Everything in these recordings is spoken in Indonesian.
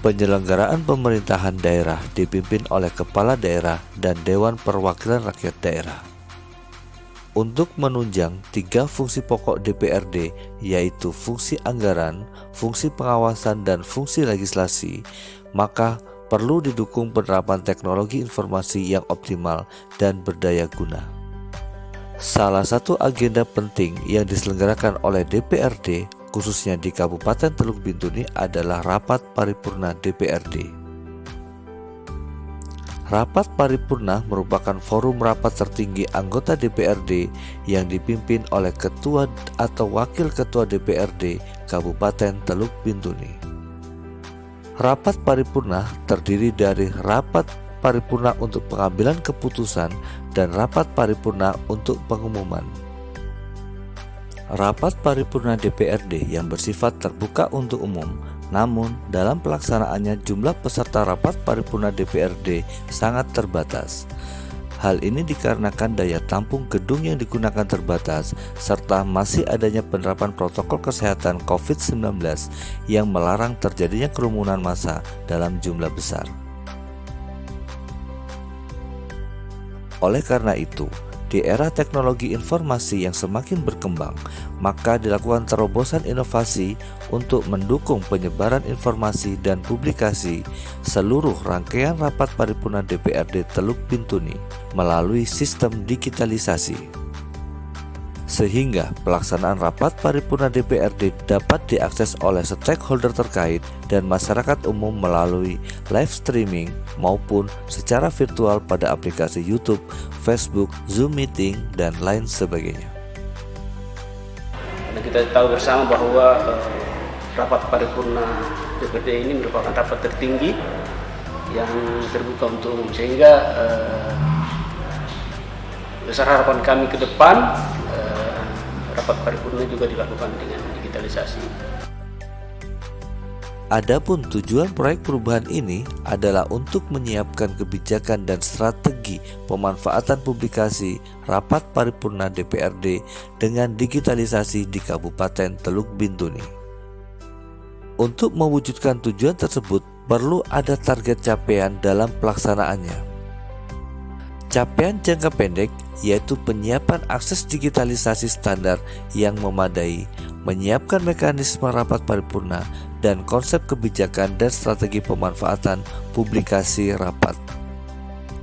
Penyelenggaraan pemerintahan daerah dipimpin oleh Kepala Daerah dan Dewan Perwakilan Rakyat Daerah. Untuk menunjang 3 fungsi pokok DPRD, yaitu fungsi anggaran, fungsi pengawasan, dan fungsi legislasi, maka perlu didukung penerapan teknologi informasi yang optimal dan berdaya guna. Salah satu agenda penting yang diselenggarakan oleh DPRD khususnya di Kabupaten Teluk Bintuni adalah Rapat Paripurna DPRD. Rapat Paripurna merupakan forum rapat tertinggi anggota DPRD yang dipimpin oleh Ketua atau Wakil Ketua DPRD Kabupaten Teluk Bintuni. Rapat Paripurna terdiri dari Rapat Paripurna untuk pengambilan keputusan dan Rapat Paripurna untuk pengumuman. Rapat Paripurna DPRD yang bersifat terbuka untuk umum, namun dalam pelaksanaannya jumlah peserta Rapat Paripurna DPRD sangat terbatas. Hal ini dikarenakan daya tampung gedung yang digunakan terbatas, serta masih adanya penerapan protokol kesehatan COVID-19 yang melarang terjadinya kerumunan massa dalam jumlah besar. Oleh karena itu, di era teknologi informasi yang semakin berkembang, maka dilakukan terobosan inovasi untuk mendukung penyebaran informasi dan publikasi seluruh rangkaian rapat paripurna DPRD Teluk Bintuni melalui sistem digitalisasi. Sehingga pelaksanaan rapat paripurna DPRD dapat diakses oleh stakeholder terkait dan masyarakat umum melalui live streaming maupun secara virtual pada aplikasi YouTube, Facebook, Zoom Meeting, dan lain sebagainya. Kita tahu bersama bahwa rapat paripurna DPRD ini merupakan rapat tertinggi yang terbuka untuk umum, sehingga besar harapan kami ke depan rapat paripurna juga dilakukan dengan digitalisasi. Adapun tujuan proyek perubahan ini adalah untuk menyiapkan kebijakan dan strategi pemanfaatan publikasi rapat paripurna DPRD dengan digitalisasi di Kabupaten Teluk Bintuni. Untuk mewujudkan tujuan tersebut, perlu ada target capaian dalam pelaksanaannya. Capaian jangka pendek yaitu penyiapan akses digitalisasi standar yang memadai, menyiapkan mekanisme rapat paripurna, dan konsep kebijakan dan strategi pemanfaatan publikasi rapat.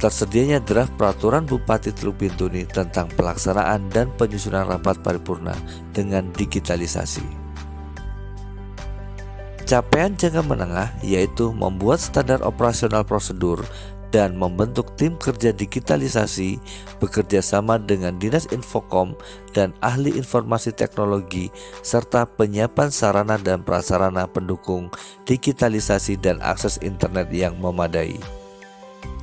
Tersedianya draft peraturan Bupati Teluk Bintuni tentang pelaksanaan dan penyusunan rapat paripurna dengan digitalisasi. Capaian jangka menengah yaitu membuat standar operasional prosedur dan membentuk tim kerja digitalisasi bekerja sama dengan Dinas Infokom dan ahli informasi teknologi serta penyiapan sarana dan prasarana pendukung digitalisasi dan akses internet yang memadai.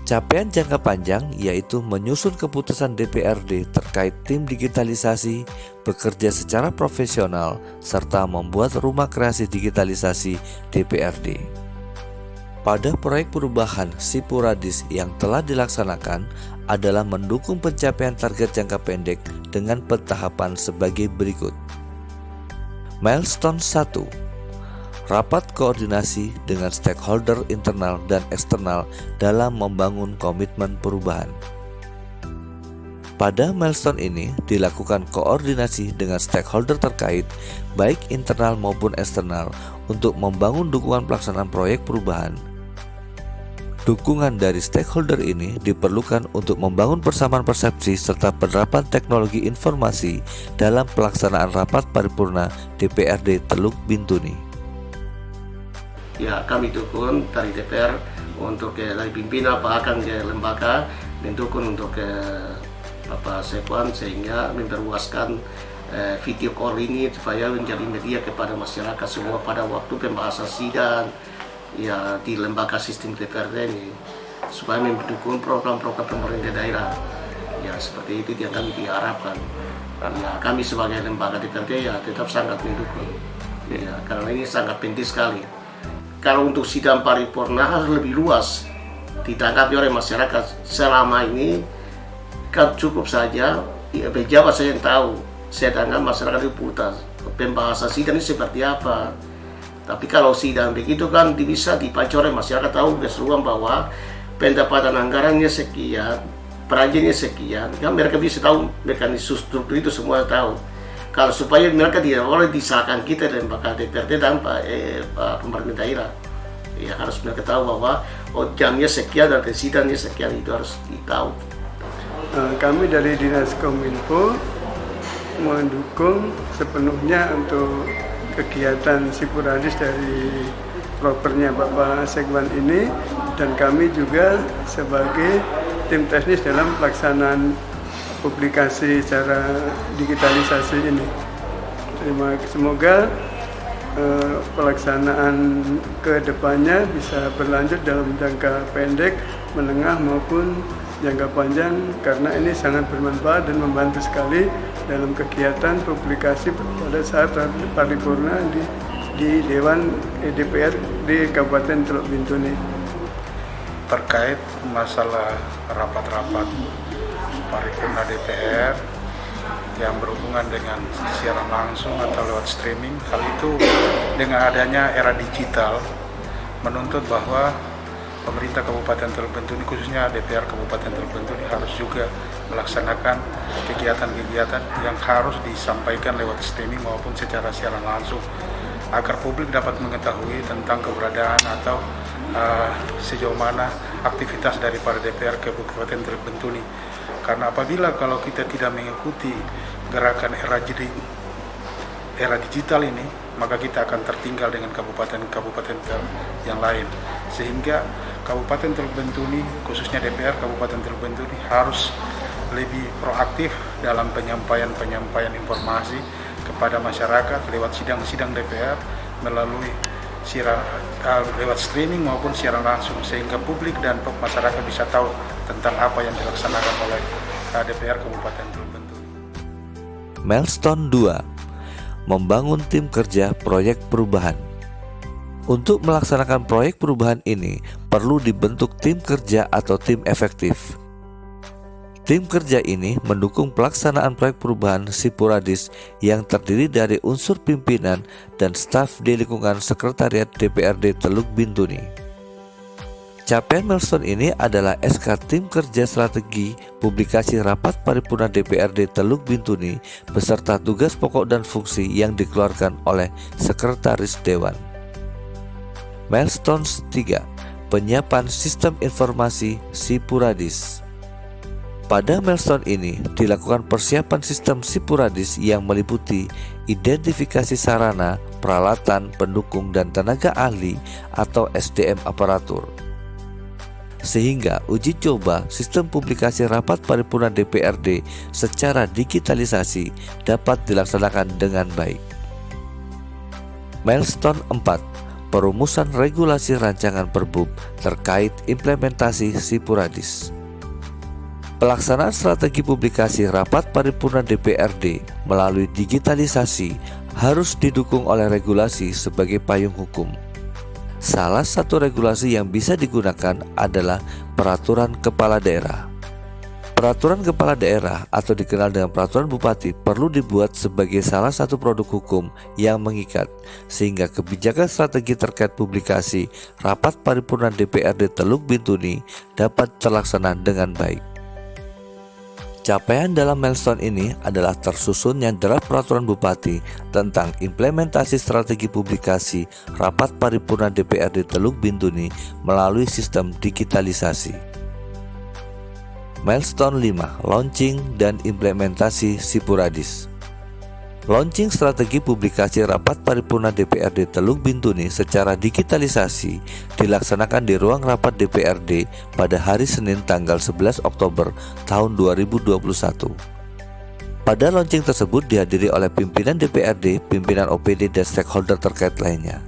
Capaian jangka panjang yaitu menyusun keputusan DPRD terkait tim digitalisasi, bekerja secara profesional, serta membuat rumah kreasi digitalisasi DPRD. Pada proyek perubahan Sipuradis yang telah dilaksanakan adalah mendukung pencapaian target jangka pendek dengan pentahapan sebagai berikut. Milestone 1. Rapat koordinasi dengan stakeholder internal dan eksternal dalam membangun komitmen perubahan. Pada milestone ini dilakukan koordinasi dengan stakeholder terkait, baik internal maupun eksternal, untuk membangun dukungan pelaksanaan proyek perubahan. Dukungan dari stakeholder ini diperlukan untuk membangun persamaan persepsi serta penerapan teknologi informasi dalam pelaksanaan rapat paripurna DPRD Teluk Bintuni. Ya, kami dukung dari DPR untuk dari pimpinan Pak Akang ke lembaga mendukung untuk Bapak Sekuan sehingga memperluaskan video call ini supaya menjadi media kepada masyarakat semua pada waktu pembahasan sidang ya di lembaga sistem DPRD ini supaya mendukung program-program pemerintah daerah ya seperti itu yang kami diharapkan. Ya, kami sebagai lembaga DPRD ya tetap sangat mendukung ya karena ini sangat penting sekali. Kalau untuk sidang paripurna harus lebih luas ditanggapi oleh masyarakat. Selama ini kan cukup saja pejabat saya yang tahu, sedangkan masyarakat itu putar pembahasan sidang ini seperti apa. Tapi kalau sidang begitu kan bisa dipacorin, masyarakat tahu keseluruhan bahwa pendapatan anggarannya sekian, perajiannya sekian, kan mereka bisa tahu mekanisme struktur itu semua tahu. Kalau supaya mereka tidak boleh disahkan kita dan bakal DPRD dan pemerintah daerah, ya harus mereka tahu bahwa jamnya sekian dan sidangnya sekian, itu harus ditahu. Kami dari Dinas Kominfo mendukung sepenuhnya untuk kegiatan Sipuradis dari propernya Bapak Sekwan ini, dan kami juga sebagai tim teknis dalam pelaksanaan publikasi secara digitalisasi ini. Semoga pelaksanaan ke depannya bisa berlanjut dalam jangka pendek, menengah maupun jangka panjang, karena ini sangat bermanfaat dan membantu sekali dalam kegiatan publikasi pada saat paripurna di Dewan DPR di Kabupaten Teluk Bintuni. Terkait masalah rapat-rapat paripurna DPR yang berhubungan dengan siaran langsung atau lewat streaming, hal itu dengan adanya era digital menuntut bahwa pemerintah Kabupaten Teluk Bintuni, khususnya DPR Kabupaten Teluk Bintuni, harus juga melaksanakan kegiatan-kegiatan yang harus disampaikan lewat streaming maupun secara siaran langsung, agar publik dapat mengetahui tentang keberadaan atau sejauh mana aktivitas daripada DPR Kabupaten Teluk Bintuni. Karena apabila kalau kita tidak mengikuti gerakan era digital ini, maka kita akan tertinggal dengan kabupaten-kabupaten yang lain. Sehingga Kabupaten Teluk Bintuni, khususnya DPR Kabupaten Teluk Bintuni, harus lebih proaktif dalam penyampaian informasi kepada masyarakat lewat sidang-sidang DPR melalui lewat streaming maupun siaran langsung, sehingga publik dan masyarakat bisa tahu tentang apa yang dilaksanakan oleh DPR Kabupaten Teluk Bintuni. Milestone 2. Membangun tim kerja proyek perubahan. Untuk melaksanakan proyek perubahan ini, perlu dibentuk tim kerja atau tim efektif. Tim kerja ini mendukung pelaksanaan proyek perubahan Sipuradis yang terdiri dari unsur pimpinan dan staf di lingkungan Sekretariat DPRD Teluk Bintuni. Capaian milestone ini adalah SK Tim Kerja Strategi Publikasi Rapat Paripurna DPRD Teluk Bintuni beserta tugas pokok dan fungsi yang dikeluarkan oleh Sekretaris Dewan. Milestone 3. Penyiapan Sistem Informasi Sipuradis. Pada milestone ini dilakukan persiapan sistem Sipuradis yang meliputi identifikasi sarana, peralatan, pendukung, dan tenaga ahli atau SDM aparatur. Sehingga uji coba sistem publikasi rapat paripurna DPRD secara digitalisasi dapat dilaksanakan dengan baik. Milestone 4. Perumusan regulasi rancangan Perbub terkait implementasi Sipuradis. Pelaksanaan strategi publikasi rapat paripurna DPRD melalui digitalisasi harus didukung oleh regulasi sebagai payung hukum. Salah satu regulasi yang bisa digunakan adalah Peraturan Kepala Daerah. Peraturan Kepala Daerah atau dikenal dengan Peraturan Bupati perlu dibuat sebagai salah satu produk hukum yang mengikat, sehingga kebijakan strategi terkait publikasi rapat paripurna DPRD Teluk Bintuni dapat terlaksana dengan baik. Capaian dalam milestone ini adalah tersusunnya draft peraturan Bupati tentang implementasi strategi publikasi rapat paripurna DPRD Teluk Bintuni melalui sistem digitalisasi. Milestone 5. Launching dan implementasi Sipuradis. Launching strategi publikasi rapat paripurna DPRD Teluk Bintuni secara digitalisasi dilaksanakan di ruang rapat DPRD pada hari Senin tanggal 11 Oktober tahun 2021. Pada launching tersebut dihadiri oleh pimpinan DPRD, pimpinan OPD, dan stakeholder terkait lainnya.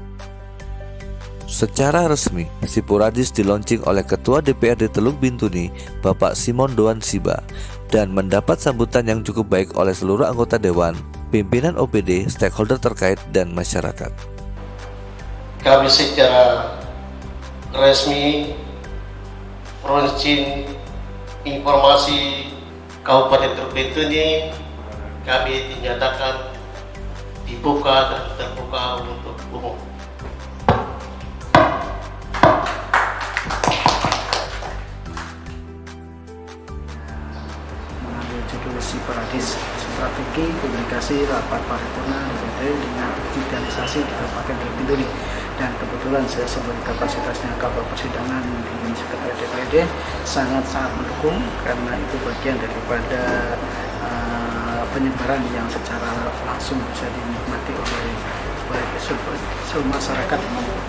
Secara resmi, Sipuradis dilaunching oleh Ketua DPRD Teluk Bintuni, Bapak Simon Doan Siba, dan mendapat sambutan yang cukup baik oleh seluruh anggota Dewan, pimpinan OPD, stakeholder terkait, dan masyarakat. Kami secara resmi launching informasi Kabupaten Teluk Bintuni, kami dinyatakan dibuka dan terbuka untuk umum. berjudul Siporadis, strategi komunikasi rapat paripurna DPRD dengan digitalisasi di Kabupaten Teluk. Dan kebetulan saya sebagai kapasitasnya Kabak Persidangan di Sekretariat DPRD sangat mendukung, karena itu bagian daripada penyebaran yang secara langsung bisa dinikmati oleh seluruh masyarakat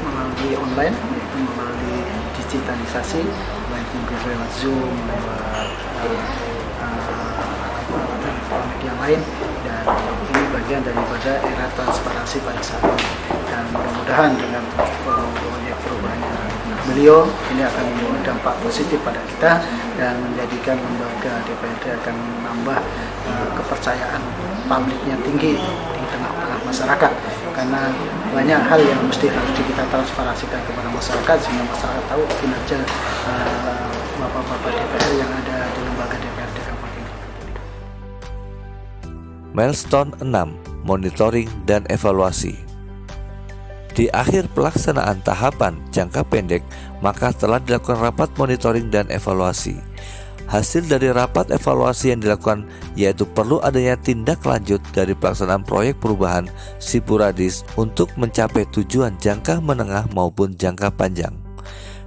melalui online, yaitu melalui digitalisasi, baik mungkin lewat Zoom, lewat media lain, dan ini bagian daripada era transparansi pada saat ini. Dan mudah-mudahan dengan proyek perubahannya beliau ini akan membawa dampak positif pada kita dan menjadikan lembaga DPRD akan menambah kepercayaan publiknya tinggi di tengah-tengah masyarakat, karena banyak hal yang mesti harus kita transparansikan kepada masyarakat sehingga masyarakat tahu kinerja bapak-bapak DPR yang ada di lembaga DPRD Kabupaten. Milestone 6. Monitoring dan evaluasi. Di akhir pelaksanaan tahapan jangka pendek, maka telah dilakukan rapat monitoring dan evaluasi. Hasil dari rapat evaluasi yang dilakukan yaitu perlu adanya tindak lanjut dari pelaksanaan proyek perubahan Siporadis untuk mencapai tujuan jangka menengah maupun jangka panjang.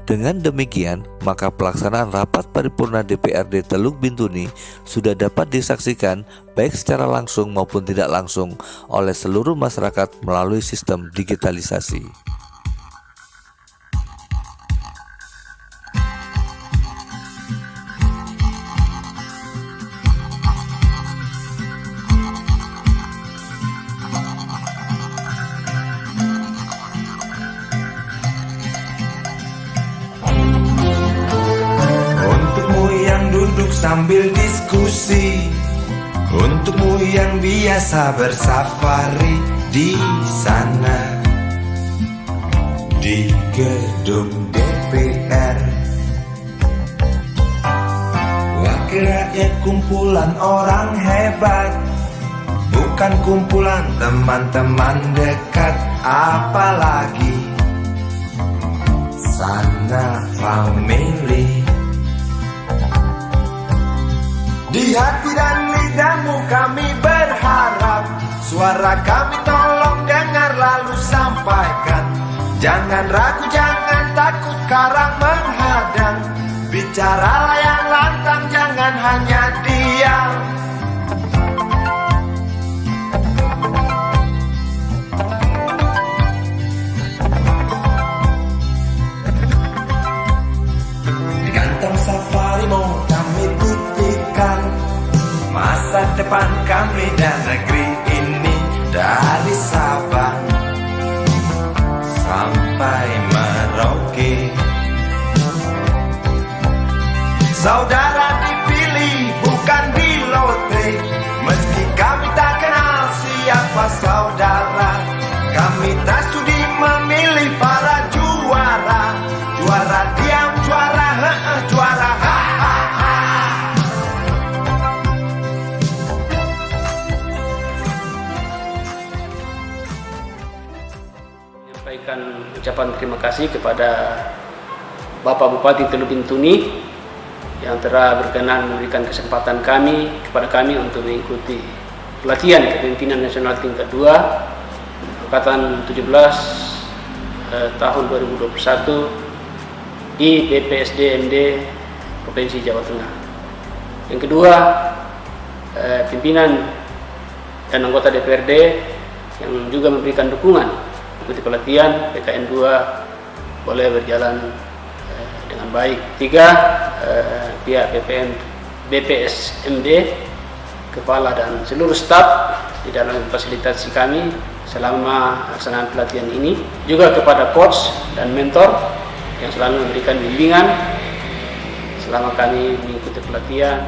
Dengan demikian, maka pelaksanaan rapat paripurna DPRD Teluk Bintuni sudah dapat disaksikan baik secara langsung maupun tidak langsung oleh seluruh masyarakat melalui sistem digitalisasi. Sambil diskusi, untukmu yang biasa bersafari di sana, di gedung DPR. Wakil rakyat kumpulan orang hebat, bukan kumpulan teman-teman dekat, apalagi sana family. Di hati dan lidahmu kami berharap, suara kami tolong dengar lalu sampaikan. Jangan ragu, jangan takut karang menghadang, bicaralah yang lantang, jangan hanya diam. Di kantor safari mau kami titipkan masa depan kami dan negeri ini, dari Sabang sampai Merauke. Saudara dipilih bukan di lotre, meski kami tak kenal siapa saudara. Kami tak sudi memilih para juara, juara diam, juara juara Menyampaikan ucapan terima kasih kepada Bapak Bupati Teluk Bintuni yang telah berkenan memberikan kesempatan kepada kami untuk mengikuti pelatihan kepemimpinan nasional tingkat 2 angkatan 17 tahun 2021 di BPSDMD Provinsi Jawa Tengah. Yang kedua, pimpinan dan anggota DPRD yang juga memberikan dukungan mengikuti pelatihan PKN 2 boleh berjalan dengan baik. 3, pihak BPSMD, kepala dan seluruh staf di dalam fasilitasi kami selama pelaksanaan pelatihan ini, juga kepada coach dan mentor yang selalu memberikan bimbingan selama kami mengikuti pelatihan.